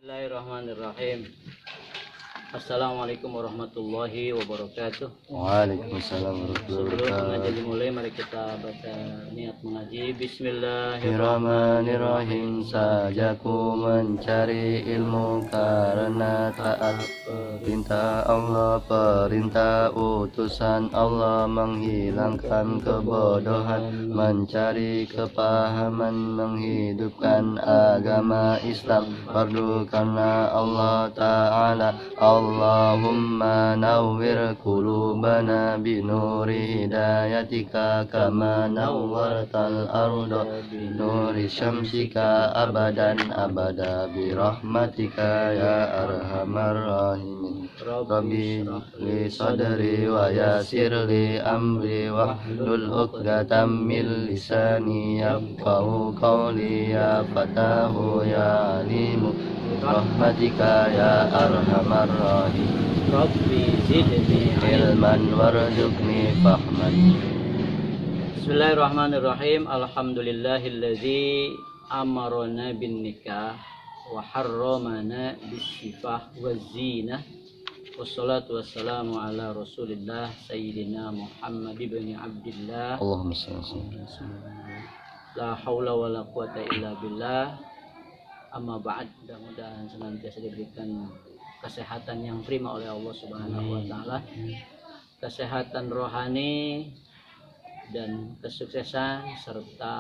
Bismillahirrahmanirrahim. Assalamualaikum warahmatullahi wabarakatuh. Waalaikumsalam warahmatullahi Sebelum mengaji wabarakatuh. dimulai, mari kita baca niat mengaji. Bismillahirrahmanirrahim. Bismillahirrahmanirrahim. Sajaku mencari ilmu karena taat perintah Allah, perintah utusan Allah, menghilangkan kebodohan, mencari kepahaman, menghidupkan agama Islam fardu karena Allah Ta'ala. Allahumma nawwir qulubana binuri hidayatika kama nawwartal arda binuri syamsika abadan abada birahmatika ya arhamar rahimin. Rabbi li sadri wa yassir li amri wahlul 'uqdatam min lisani yafqahu qawli ya fatahu ya alimu rahmatika ya arhamar rahim. Rabbi zidni Ilman warzuqni fahman. Bismillahirrahmanirrahim. Alhamdulillahilladzi amarona bin nikah wa harramana bisifah wa zinah. Wassalatu wassalamu ala rasulillah sayyidina Muhammad ibn Abdillah. Allahumma salli. La haula wa la quwata illa billah. Amma ba'd. Mudah-mudahan senantiasa diberikan kesehatan yang prima oleh Allah Subhanahu wa taala. Kesehatan rohani dan kesuksesan serta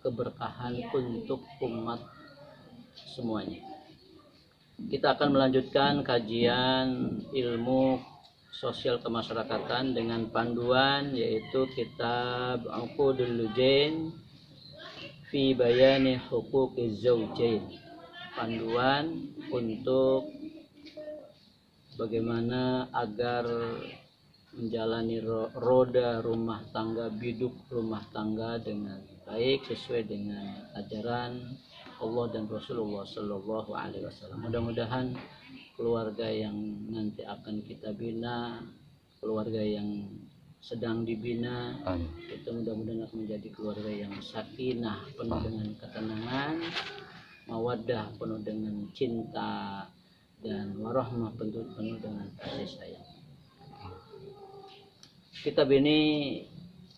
keberkahan untuk umat semuanya. Kita akan melanjutkan kajian ilmu sosial kemasyarakatan dengan panduan yaitu kitab Uqudul Lujain fi bayani huquqiz zaujain. Panduan untuk bagaimana agar menjalani roda rumah tangga, biduk rumah tangga dengan baik sesuai dengan ajaran Allah dan Rasulullah Sallallahu Alaihi Wasallam. Mudah-mudahan keluarga yang nanti akan kita bina, keluarga yang sedang dibina, itu mudah-mudahan akan menjadi keluarga yang sakinah, penuh dengan ketenangan, mawaddah, penuh dengan cinta, dan warahmah, penuh dengan kasih sayang. Kitab ini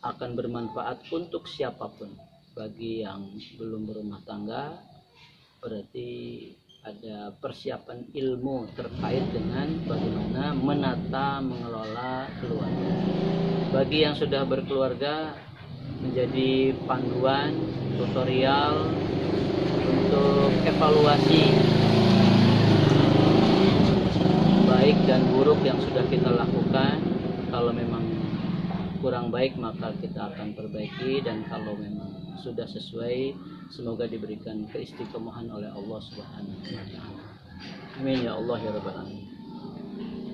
akan bermanfaat untuk siapapun. Bagi yang belum berumah tangga, berarti ada persiapan ilmu terkait dengan bagaimana menata, mengelola keluarga. Bagi yang sudah berkeluarga, menjadi panduan, tutorial untuk evaluasi baik dan buruk yang sudah kita lakukan. Kalau memang kurang baik maka kita akan perbaiki, dan kalau memang sudah sesuai semoga diberikan keistiqomahan oleh Allah Subhanahu wa taala. Amin ya Allah ya rabbal alamin.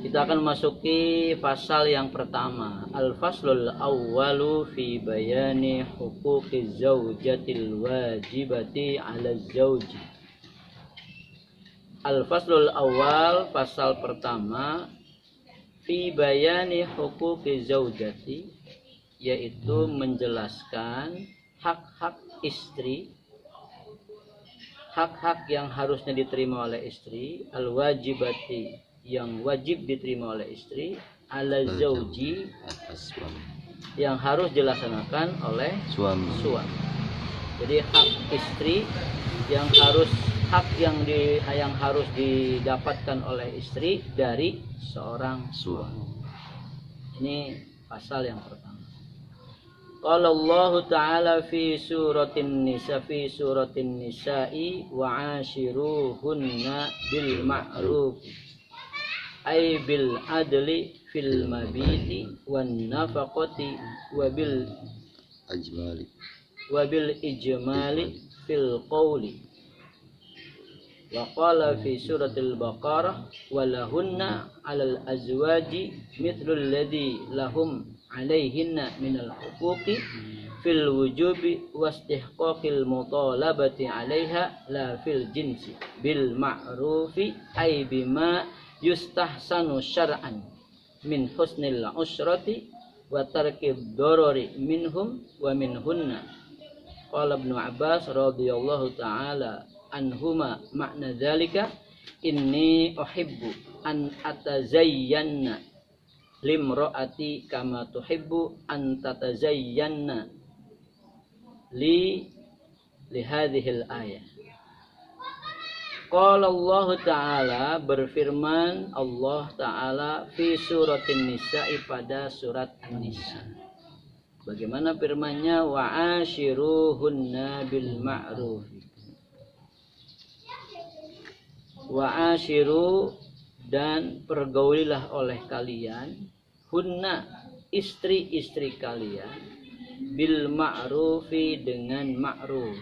Kita akan memasuki pasal yang pertama, al-faslul awwalu fi bayani huquqiz zaujatil wajibati 'ala zauji. Al-faslul awal, pasal pertama, fi bayani huquqiz zaujati, yaitu menjelaskan hak-hak istri, hak-hak yang harusnya diterima oleh istri, al-wajibati, yang wajib diterima oleh istri, ala zauji, yang harus dilaksanakan oleh suami. Jadi hak istri yang harus didapatkan oleh istri dari seorang suami. Ini pasal yang pertama. Qala Allah Ta'ala fi suratin nisa'i wa 'ashiruhunna bil ma'ruf ay bil adli fil mabiti wan nafaqati wa bil ijmali fil qawli. Wa qala fi suratil Baqarah walahunna 'alal azwaji mithlul ladzi lahum 'alaihinna minal huquqi fil wujubi wastihqaqil mutalabati 'alaiha la fil jinsi bil ma'rufi ay bima yustahsanu syar'an min husnil usrati wa tarkid darari minhum wa minhunna. Qala Ibnu Abbas radhiyallahu ta'ala anhuma makna dzalika inni uhibbu an atazayyanna limro'ati kama tuhibbu an tatazayyanna li hadhil ayah. Qala Allah Ta'ala, berfirman Allah Ta'ala fi suratin Nisa'i pada surat An-Nisa. Bagaimana firmannya? Wa ashiruhunna bil ma'ruf. Wa ashiru, dan pergaulilah oleh kalian, hunna, istri-istri kalian, bil ma'rufi, dengan ma'ruf,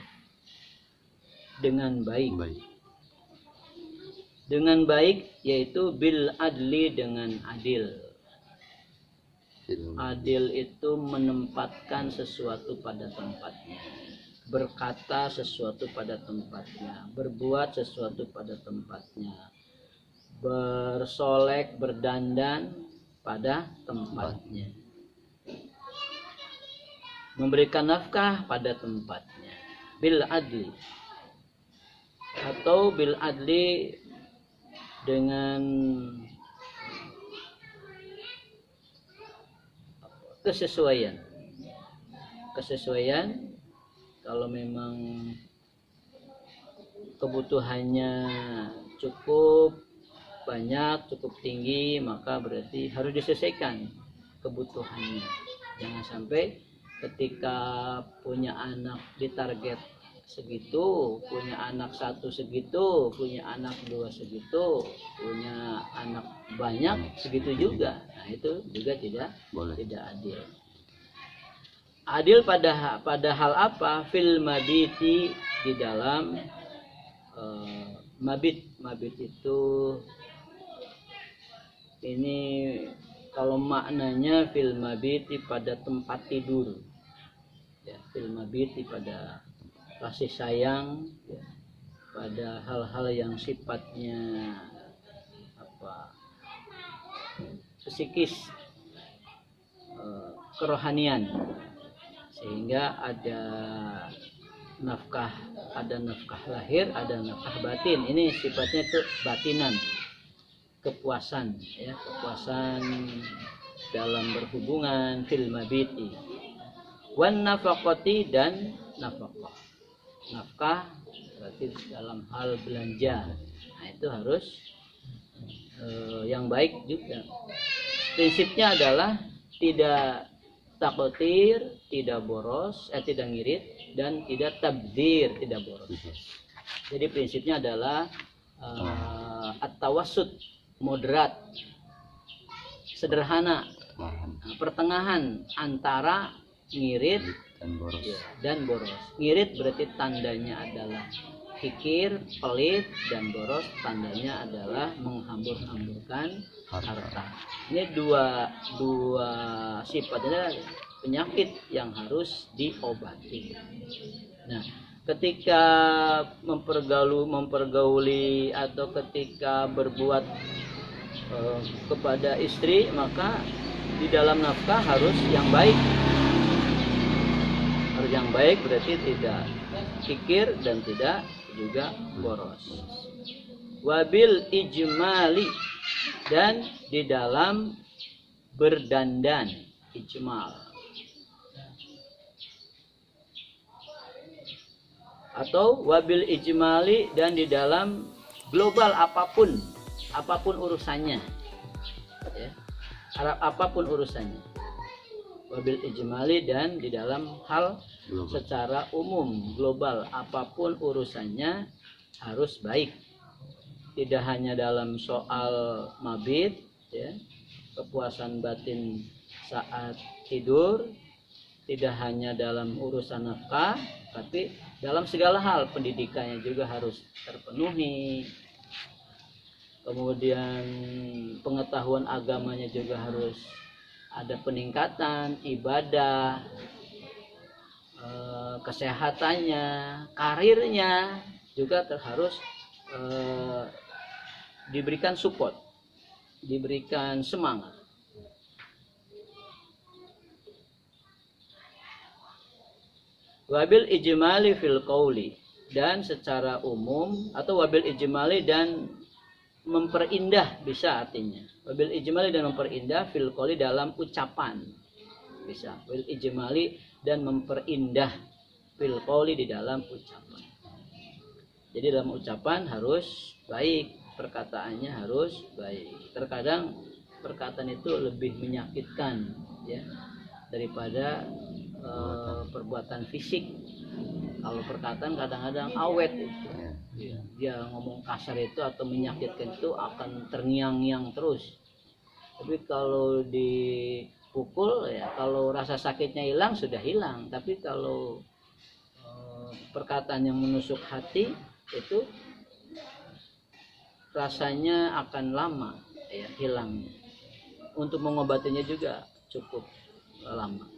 dengan baik. Dengan baik yaitu bil adli, dengan adil. Adil itu menempatkan sesuatu pada tempatnya, berkata sesuatu pada tempatnya, berbuat sesuatu pada tempatnya, bersolek, berdandan pada tempatnya, memberikan nafkah pada tempatnya, bil adli. Atau bil adli dengan kesesuaian. Kalau memang kebutuhannya cukup banyak, cukup tinggi, maka berarti harus disesuaikan kebutuhannya. Jangan sampai ketika punya anak ditarget segitu, punya anak satu segitu, punya anak dua segitu, punya anak banyak segitu juga. Nah, itu juga tidak adil. Adil pada hal apa? Fil mabiti, di dalam mabit. Mabit itu ini kalau maknanya fil mabiti, pada tempat tidur. Ya, fil mabiti pada kasih sayang, ya, pada hal-hal yang sifatnya psikis, kerohanian, sehingga ada nafkah lahir, ada nafkah batin. Ini sifatnya itu batinan, kepuasan, ya, kepuasan dalam berhubungan, fil mabiti. Wan nafaqati, dan nafkah. Nafkah berarti dalam hal belanja. Nah, itu harus yang baik juga. Prinsipnya adalah tidak takdir, tidak boros, tidak ngirit, dan tidak tabdzir, tidak boros. Jadi prinsipnya adalah at-tawassut, moderat, sederhana, pertengahan antara ngirit dan boros. Ngirit berarti tandanya adalah kikir, pelit, dan boros tandanya adalah menghambur-hamburkan harta. Ini dua sifatnya penyakit yang harus diobati. Nah, ketika mempergauli atau ketika berbuat kepada istri, maka di dalam nafkah harus yang baik. Harus yang baik berarti tidak kikir dan tidak juga boros. Wabil ijmali, dan di dalam berdandan, ijmal. Atau wabil ijmali, dan di dalam global, apapun urusannya, ya, apapun urusannya. Wabil ijmali, dan di dalam hal secara umum, global, apapun urusannya harus baik. Tidak hanya dalam soal mabit, ya, kepuasan batin saat tidur, tidak hanya dalam urusan nafkah, tapi dalam segala hal. Pendidikannya juga harus terpenuhi, kemudian pengetahuan agamanya juga harus ada peningkatan, ibadah, kesehatannya, karirnya juga harus diberikan support, diberikan semangat. Wabil ijmali fil qauli, dan secara umum, atau wabil ijmali, dan memperindah bisa artinya. Wabil ijmali dan memperindah fil qouli dalam ucapan. Bisa. Wabil ijmali dan memperindah fil qouli di dalam ucapan. Jadi dalam ucapan harus baik, perkataannya harus baik. Terkadang perkataan itu lebih menyakitkan ya daripada perbuatan fisik. Kalau perkataan kadang-kadang awet itu. Dia ngomong kasar itu atau menyakitkan itu akan terngiang-ngiang terus. Tapi kalau dipukul ya, kalau rasa sakitnya hilang sudah hilang. Tapi kalau perkataan yang menusuk hati itu rasanya akan lama ya hilangnya. Untuk mengobatinya juga cukup lama.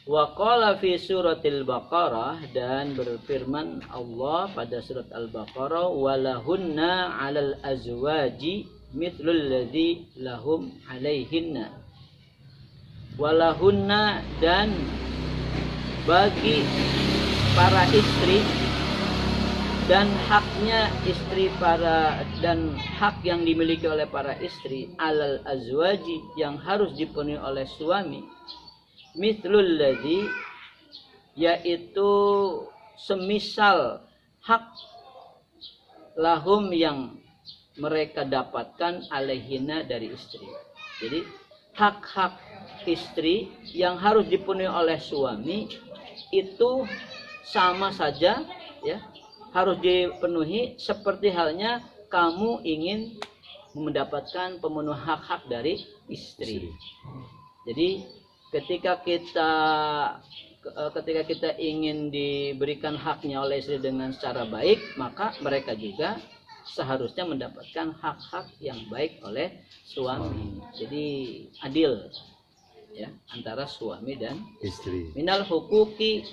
Wa qala fi suratil Baqarah, dan berfirman Allah pada surat Al-Baqarah, walahunna 'alal azwaji mithlul ladzi lahum 'alaihinna. Walahunna, dan bagi para istri dan haknya istri dan hak yang dimiliki oleh para istri alal azwaji yang harus dipenuhi oleh suami mithlul ladzi, yaitu semisal hak lahum yang mereka dapatkan alaihinna dari istri. Jadi hak-hak istri yang harus dipenuhi oleh suami itu sama saja ya, harus dipenuhi seperti halnya kamu ingin mendapatkan pemenuh hak-hak dari istri. Jadi ketika kita ingin diberikan haknya oleh istri dengan secara baik, maka mereka juga seharusnya mendapatkan hak-hak yang baik oleh suami. Jadi adil ya antara suami dan istri. Minal hukuki,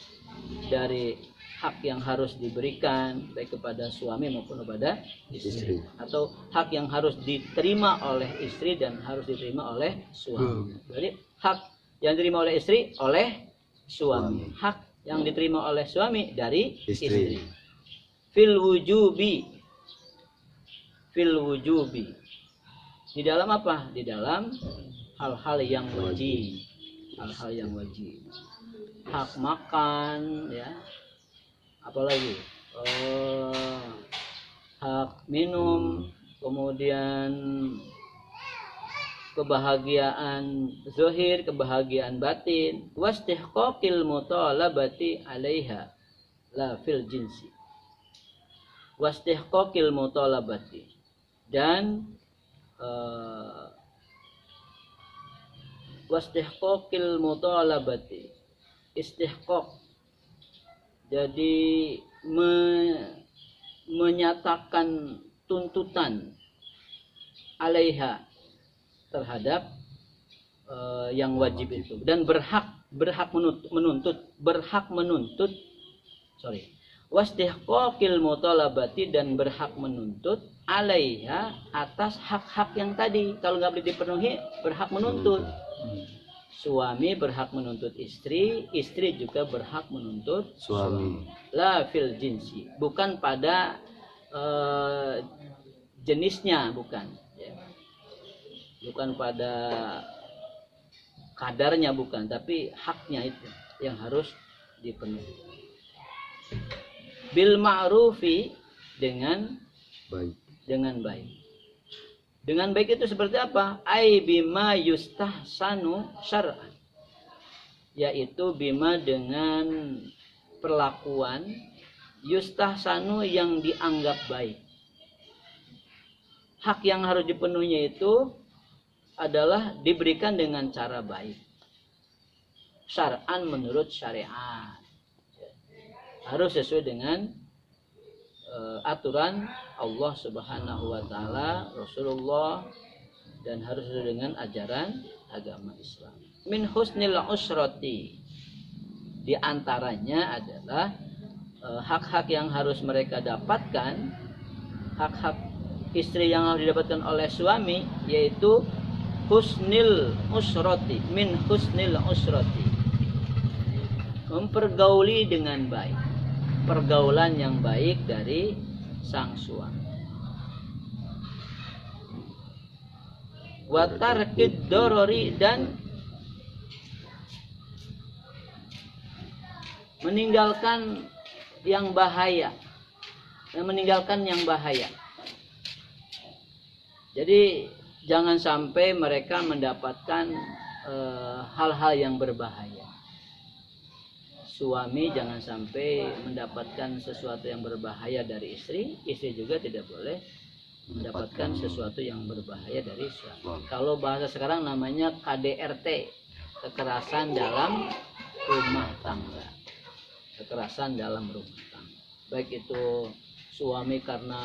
dari hak yang harus diberikan baik kepada suami maupun kepada istri, atau hak yang harus diterima oleh istri dan harus diterima oleh suami. Jadi hak yang diterima oleh istri oleh suami, hak yang diterima oleh suami dari istri. Fil wujubi, di dalam apa? Di dalam hal-hal yang wajib, hak makan ya, apalagi hak minum, kemudian kebahagiaan zahir, kebahagiaan batin, wastihqaqil mutalabati 'alaiha la fil jinsi. Wastihqaqil mutalabati, dan wastihqaqil mutalabati, istihqaq, jadi menyatakan tuntutan alaiha terhadap yang wajib itu, dan berhak menuntut wastihqaqil mutalabati, dan berhak menuntut alaiha atas hak-hak yang tadi. Kalau nggak boleh dipenuhi, berhak menuntut. Suami berhak menuntut istri, istri juga berhak menuntut suami. La fil jinsi, bukan pada jenisnya, bukan ya. Bukan pada kadarnya, bukan, tapi haknya itu yang harus dipenuhi. Bil ma'rufi, dengan baik. Dengan baik itu seperti apa? Ai bima yustahsanu syar'an, yaitu bima dengan perlakuan yustahsanu yang dianggap baik. Hak yang harus dipenuhinya itu adalah diberikan dengan cara baik. Syar'an, menurut syariat. Harus sesuai dengan aturan Allah Subhanahu wa taala, Rasulullah, dan harus sesuai dengan ajaran agama Islam. Min husnil usrati, di antaranya adalah hak-hak yang harus mereka dapatkan, hak-hak istri yang harus didapatkan oleh suami, yaitu husnil usrati, min husnil usrati, mempergauli dengan baik, pergaulan yang baik dari sang suami. wa tarkid dorori, dan meninggalkan yang bahaya. Jadi jangan sampai mereka mendapatkan hal-hal yang berbahaya. Suami jangan sampai mendapatkan sesuatu yang berbahaya dari istri, istri juga tidak boleh mendapatkan sesuatu yang berbahaya dari suami. Kalau bahasa sekarang namanya KDRT, kekerasan dalam rumah tangga. Kekerasan dalam rumah tangga. Baik itu suami karena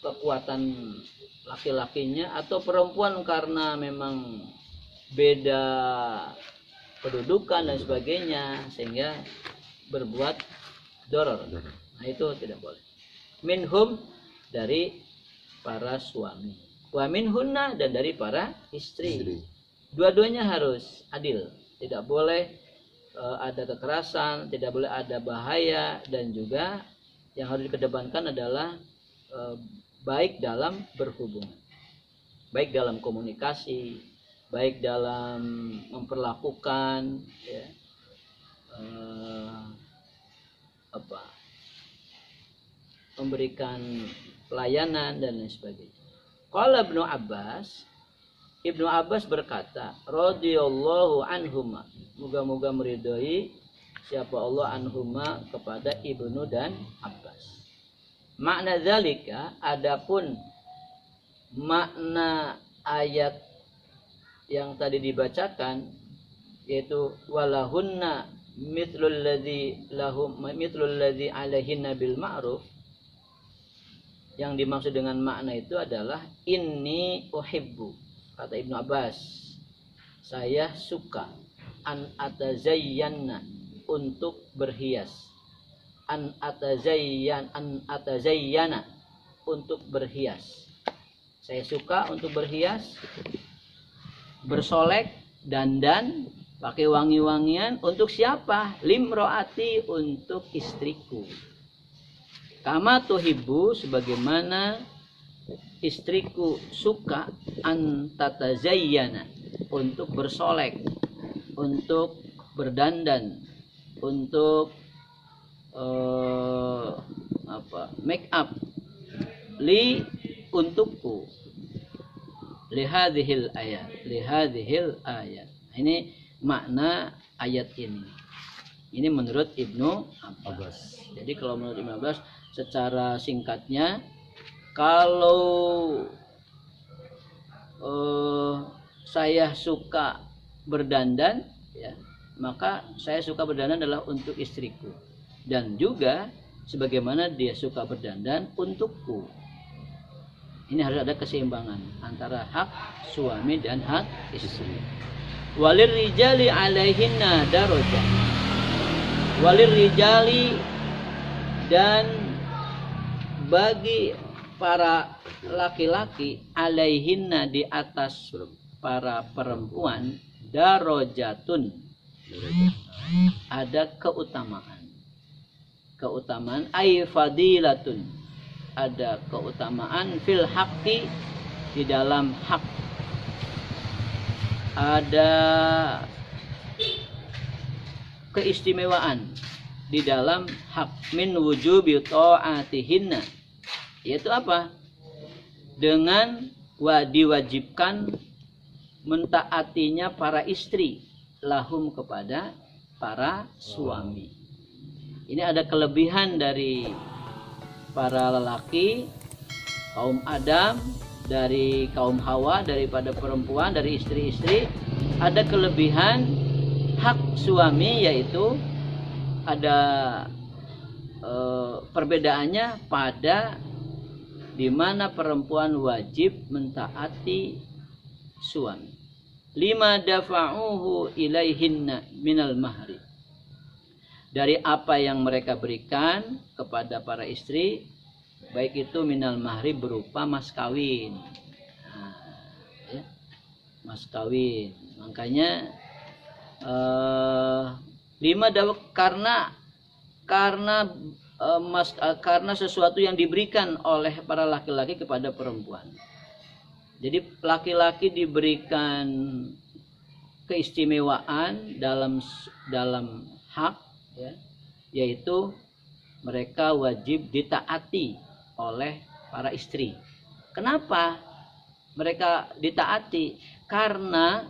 kekuatan laki-lakinya, atau perempuan karena memang beda kedudukan dan sebagainya sehingga berbuat doror. Nah, itu tidak boleh. Minhum, dari para suami, wa minhunna, dan dari para istri. Dua-duanya harus adil. Tidak boleh ada kekerasan, tidak boleh ada bahaya, dan juga yang harus dikedepankan adalah baik dalam berhubungan, baik dalam komunikasi, baik dalam memperlakukan memberikan pelayanan dan lain sebagainya. Qala Ibnu Abbas berkata, radhiyallahu anhuma, moga-moga meridhoi siapa Allah anhuma kepada Ibnu dan Abbas. Makna zalika, adapun makna ayat yang tadi dibacakan, yaitu walahunna mithlul ladzi alaihinna bil ma'ruf, yang dimaksud dengan makna itu adalah inni uhibbu, kata Ibnu Abbas, saya suka, an atazayyanna, untuk berhias, an atazayyana, untuk berhias. Saya suka untuk berhias, bersolek, dandan, pakai wangi-wangian. Untuk siapa? Limroati, untuk istriku. Kama tuhibbu, sebagaimana istriku suka, an tatazayyana, untuk bersolek, untuk berdandan, untuk make up, untukku, lihadhil ayat. Ini makna ayat ini. Ini menurut Ibnu Abbas. Jadi kalau menurut Ibnu Abbas, secara singkatnya, kalau saya suka berdandan, ya, maka saya suka berdandan adalah untuk istriku, dan juga sebagaimana dia suka berdandan untukku. Ini harus ada keseimbangan antara hak suami dan hak istri. Walir rijali alaihinna darajah. Walir rijali, dan bagi para laki-laki, alaihinna, di atas para perempuan, darajatun, ada keutamaan ay fadilatun, ada keutamaan, fil haqqi, di dalam hak, ada keistimewaan di dalam hak, min wujubi ta'atihinna, yaitu apa? Dengan diwajibkan mentaatinya para istri, lahum, kepada para suami. Ini ada kelebihan dari para lelaki, kaum Adam, dari kaum Hawa, daripada perempuan, dari istri-istri. Ada kelebihan hak suami, yaitu ada perbedaannya pada di mana perempuan wajib mentaati suami. Lima dafa'uhu ilaihinna minal mahri, dari apa yang mereka berikan kepada para istri, baik itu minal mahri, berupa mas kawin. Nah, ya, mas kawin. Makanya karena karena sesuatu yang diberikan oleh para laki-laki kepada perempuan. Jadi laki-laki diberikan keistimewaan dalam hak, ya, yaitu mereka wajib ditaati oleh para istri. Kenapa mereka ditaati? Karena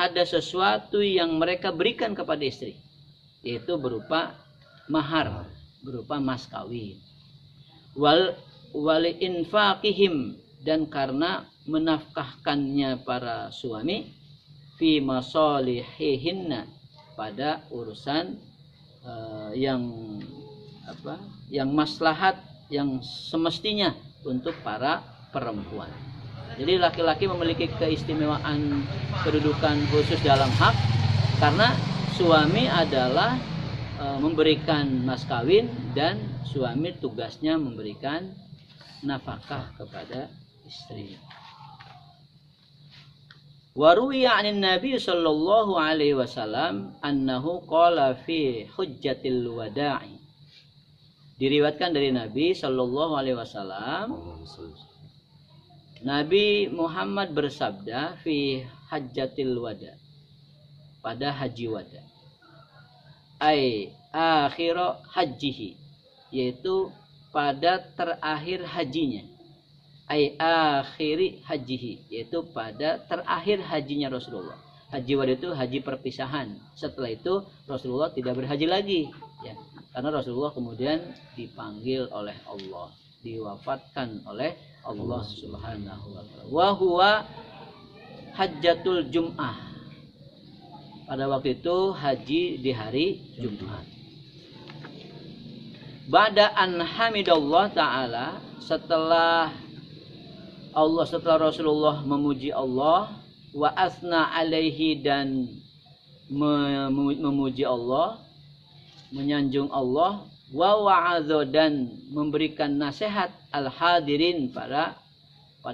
ada sesuatu yang mereka berikan kepada istri, yaitu berupa mahar, berupa mas kawin. Wal infaqihim, dan karena menafkahkannya para suami fi masalihihinna, pada urusan yang maslahat, yang semestinya untuk para perempuan. Jadi laki-laki memiliki keistimewaan kedudukan khusus dalam hak karena suami adalah memberikan mas kawin, dan suami tugasnya memberikan nafkah kepada istri. Wa ruwiya 'anin Nabi sallallahu alaihi wasallam annahu qala fi hujjatil wada'i. Diriwayatkan dari Nabi sallallahu alaihi wasallam, Nabi Muhammad bersabda fi hajjatil wada, pada haji wada, ai akhir hajihi, yaitu pada terakhir hajinya, ai akhiri hajihi, yaitu pada terakhir hajinya Rasulullah. Haji wada itu haji perpisahan. Setelah itu Rasulullah tidak berhaji lagi, ya, karena Rasulullah kemudian dipanggil oleh Allah, diwafatkan oleh Allah Subhanahu wa ta'ala. Wa huwa hajjatul Jum'ah. Pada waktu itu haji di hari Jumat. Ba'da an hamidallah ta'ala, setelah Rasulullah memuji Allah, wa asna alaihi, dan memuji Allah, menyanjung Allah, wa wa'adho, dan memberikan nasihat al hadirin, pada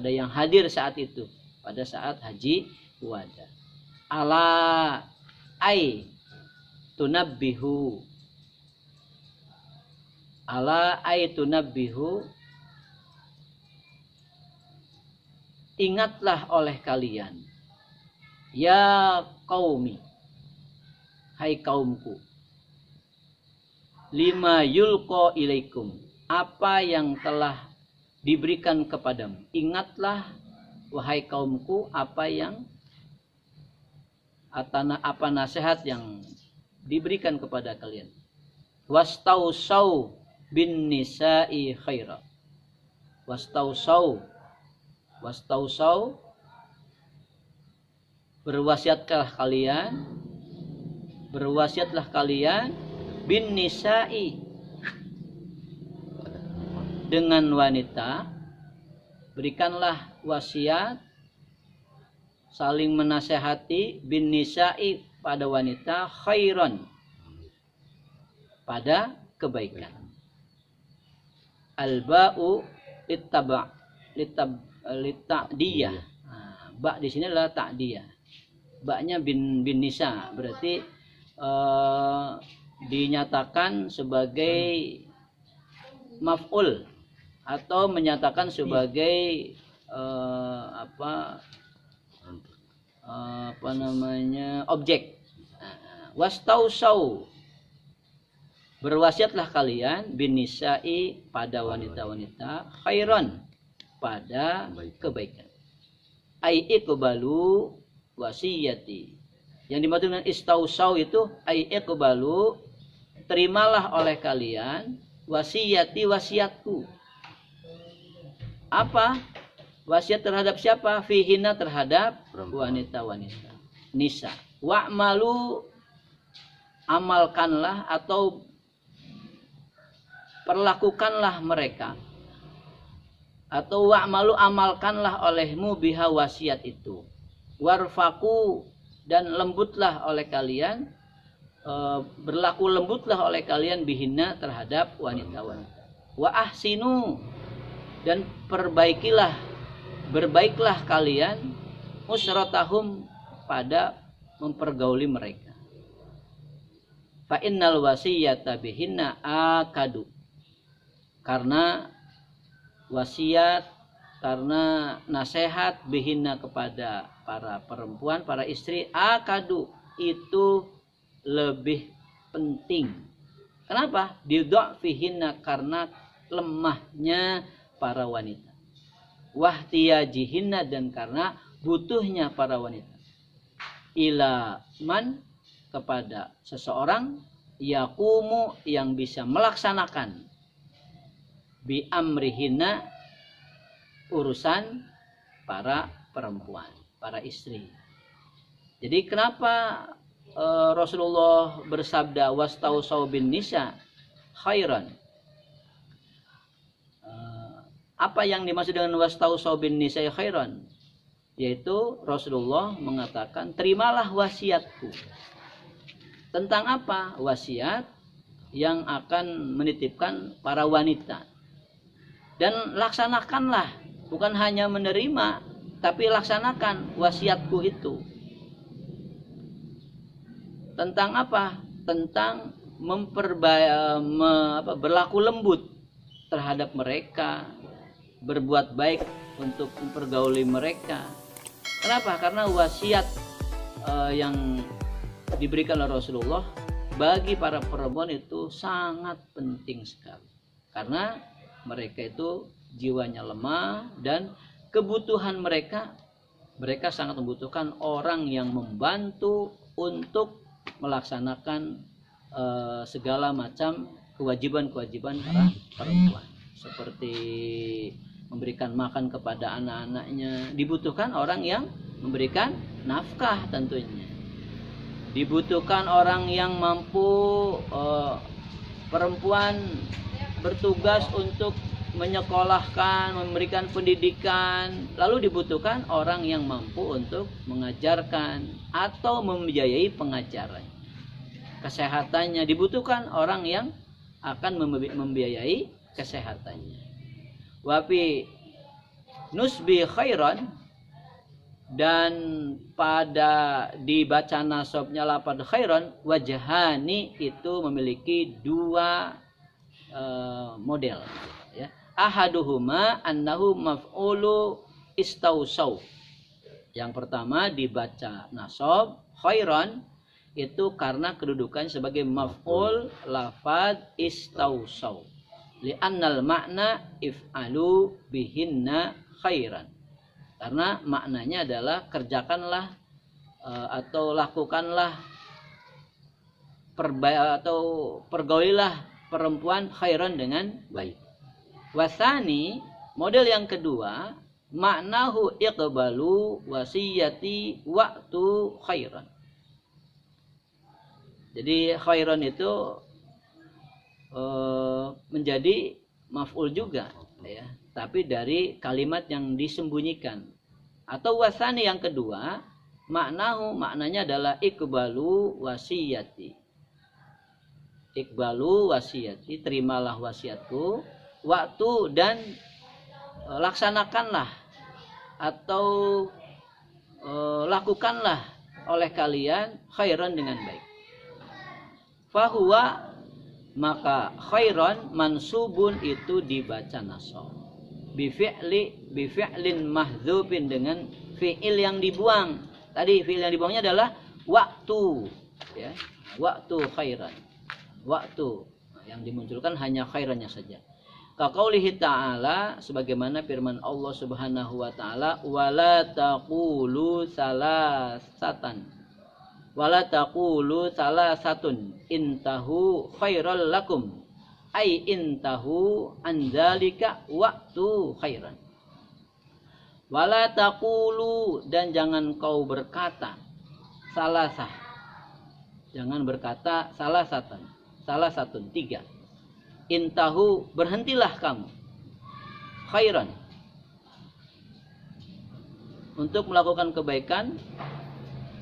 yang hadir saat itu, pada saat haji wada. Ala ay tunabbihu, ala ay tunabbihu, ingatlah oleh kalian, ya qaumi, hai kaumku, lima yulqa ilaikum, apa yang telah diberikan kepadamu. Ingatlah wahai kaumku apa nasihat yang diberikan kepada kalian. Wastausau bin nisa'i khaira. Wastausau, berwasiatlah kalian bin nisa'i, dengan wanita. Berikanlah wasiat, saling menasehati, bin nisa'i, pada wanita, khairan, pada kebaikan. Al-ba'u lita'diyah. Ba di sini adalah ta'diyah. Ba'nya bin nisa, berarti dinyatakan sebagai maf'ul, atau menyatakan sebagai objek. Wastausau, berwasiatlah kalian, bin nisa'i, pada wanita-wanita, khairan, pada kebaikan. Ai iqbalu wasiyati, yang dimaksud dengan istausau itu ai iqbalu, terimalah oleh kalian, wasiyati, wasiatku. Apa? Wasiat terhadap siapa? Fihina, terhadap wanita-wanita, nisa. Wa'malu, amalkanlah atau perlakukanlah mereka, atau wa'malu, amalkanlah olehmu biha, wasiat itu. Warfaku, dan lembutlah oleh kalian, berlaku lembutlah oleh kalian, bihina, terhadap wanita-wanita. Wa ahsinu, dan berbaiklah kalian, usratahum, pada mempergauli mereka. fa innal wasiyata bihinna akadu. Karena wasiat, karena nasihat bihinna kepada para perempuan, para istri, akadu itu lebih penting. Kenapa? Didha'fihinna, karena lemahnya para wanita. Wahtiyajihinna, dan karena butuhnya para wanita. Ila man, kepada seseorang, yakumu, yang bisa melaksanakan, bi amrihinna, urusan para perempuan, para istri. Jadi kenapa Rasulullah bersabda wastausau bin nisa khairan? Apa yang dimaksud dengan wastausau bin nisa khairan? Yaitu Rasulullah mengatakan, terimalah wasiatku. Tentang apa? Wasiat yang akan menitipkan para wanita. Dan laksanakanlah, bukan hanya menerima, tapi laksanakan wasiatku itu. Tentang apa? Tentang berlaku lembut terhadap mereka, berbuat baik untuk mempergauli mereka. Kenapa? Karena wasiat yang diberikan oleh Rasulullah bagi para perempuan itu sangat penting sekali. Karena mereka itu jiwanya lemah, dan kebutuhan mereka sangat membutuhkan orang yang membantu untuk melaksanakan segala macam kewajiban-kewajiban para perempuan, seperti memberikan makan kepada anak-anaknya. Dibutuhkan orang yang memberikan nafkah tentunya. Dibutuhkan orang yang mampu, perempuan bertugas untuk menyekolahkan, memberikan pendidikan. Lalu dibutuhkan orang yang mampu untuk mengajarkan atau membiayai pengajaran. Kesehatannya, dibutuhkan orang yang akan membiayai kesehatannya. Wafi nusbi khairan, dan pada dibaca nasabnya lafaz khairan, wajhani itu memiliki dua model, ya. Ahaduhuma annahu maf'ulu istausau. Yang pertama dibaca nasab khairan itu karena kedudukan sebagai maf'ul lafaz istausau. Li'annal makna if'alu bihinna khairan. Karena maknanya adalah kerjakanlah atau lakukanlah atau pergaulilah perempuan khairan dengan baik. Wasani, model yang kedua, maknahu iqbalu wasiyati waktu khairan. Jadi khairan itu menjadi maf'ul juga, ya, tapi dari kalimat yang disembunyikan. Atau wasani yang kedua, maknanya adalah iqbalu wasiyati. Iqbalu wasiyati, terimalah wasiatku, waktu, dan laksanakanlah atau lakukanlah oleh kalian khairan dengan baik. Fahuwa, maka khairan mansubun itu dibaca nasab. Bifi'lin mahdzufin, dengan fi'il yang dibuang. Tadi fi'il yang dibuangnya adalah waktu, ya. Waktu khairan. Waktu yang dimunculkan hanya khairannya saja. Kaqaulihi ta'ala, sebagaimana firman Allah Subhanahu wa taala, wala taqulu salasatan. Wala taqulu salasatun intahu khairal lakum. Ai intahu an dzalika waktu khairan. Wala taqulu, dan jangan kau berkata salasah. Jangan berkata salasatan. Salah satu, tiga. Intahu, berhentilah kamu. Khairan, untuk melakukan kebaikan.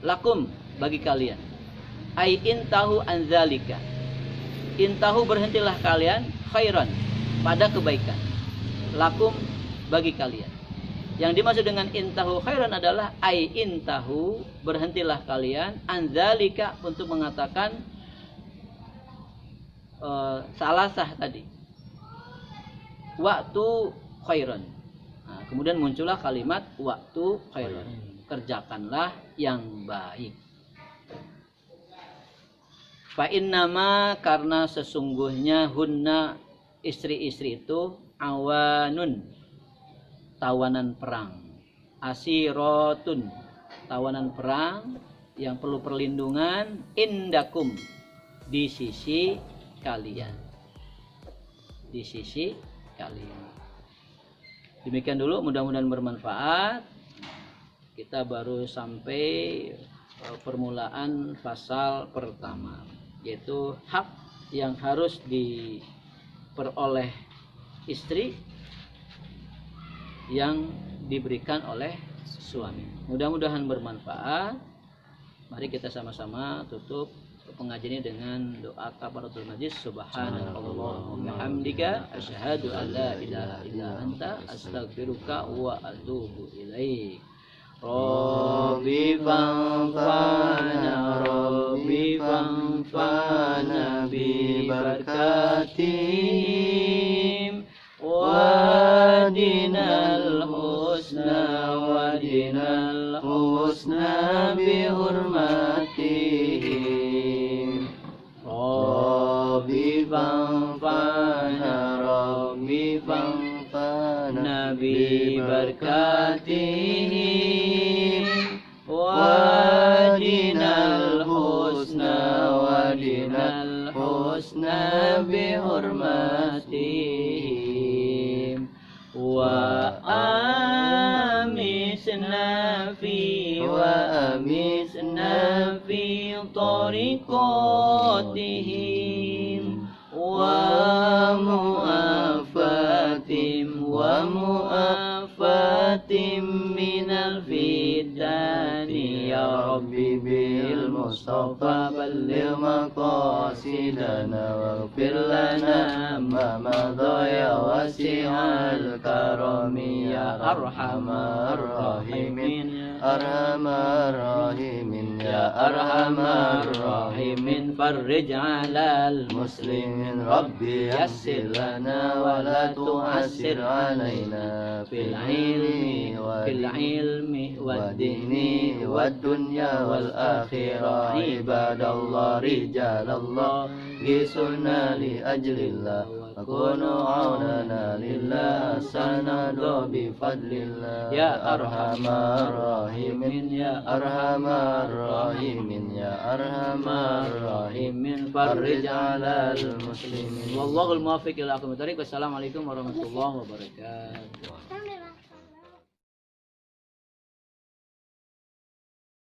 Lakum, bagi kalian. Ai intahu anzalika. Intahu, berhentilah kalian. Khairan, pada kebaikan. Lakum, bagi kalian. Yang dimaksud dengan intahu khairan adalah ai intahu, berhentilah kalian. Anzalika, untuk mengatakan salasah tadi, waktu khairan. Nah, kemudian muncullah kalimat waktu khairan, kerjakanlah yang baik. Fa innama, karena sesungguhnya hunna, istri-istri itu, awanun, tawanan perang, asirotun, tawanan perang yang perlu perlindungan, indakum, di sisi kalian, di sisi kalian. Demikian dulu, mudah-mudahan bermanfaat. Kita baru sampai permulaan pasal pertama, yaitu hak yang harus diperoleh istri yang diberikan oleh suami. Mudah-mudahan bermanfaat. Mari kita sama-sama tutup pengajian ini dengan doa kafaratul majlis. Subhanallah wa bihamdika, asyhadu an la ilaha illa anta, astaghfiruka wa atubu ilaik. Rabbi fanfa'na, Rabbi fanfa'na bi barakatihim, wadinal husna, wadinal husna bi hurmatihim. Rabbi fanfa'na, Rabbi fanfa'na bi barakatihim, wadinal husna, wadinal husna bi hurmatihim, wa amisna fi, wa amisna fi tariqatihim, wa mu'afatim, wa mu'afatim minal fitani, ya Rabbi bil Mustafa balligh maqasidana, waghfir lana ma madha ya wasi'al karami, ya arhamar rahimin, arhamar rahimin, ya arhamar rahimin. Farrij 'alal muslimin, Rabbi yassir lana wa la tu'assir 'alaina, fil ilmi wad dini wad dunya wal akhirah. Ibadallah, rijalallah, gisulna li ajlillah, wa kunu 'aunana lillah, sanadu bi fadlillah, ya arhamar rahimin, ya arhamar rahimin, ya arhamar rahimin. Farrij 'alal muslimin. Wallahul muwaffiq ila aqwamit thoriq. Wassalamualaikum warahmatullahi wabarakatuh.